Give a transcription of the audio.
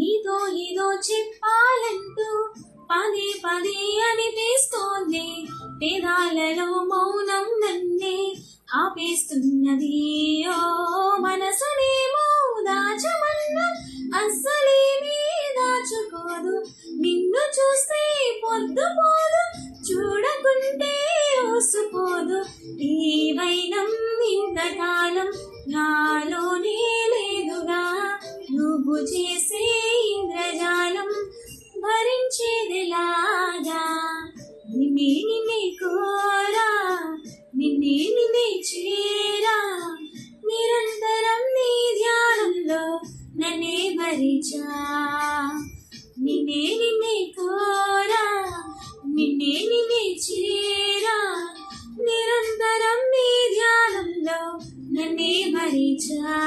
నీతో ఏదో చెప్పాలంటూ పదే పదే అనిపిస్తోంది. పేదాలలో మౌనం నన్నే ఆపేస్తున్నది. ఓ మనసునేమో దాచమన్న అస్సలేమీ దాచుకోదు. నిన్ను చూస్తే పొద్దుపోదు, చూడకుంటే ఓసుకోదు. ఈ వైనం ఇంతకాలం నాలోనే లేదుగా, నువ్వు చేసే ఇంద్రజాలం భరించేదిలాగా. నిన్నే నిన్నే కోరా, నిన్నే నిన్నే చేరా, నిరంతరం నీ ధ్యానంలో నన్నే భరించా. నిన్నే నిన్నే కోరా, నిన్నే నిన్నే చేరా, నిరంతరం నీ ధ్యానంలో నన్నే భరించా.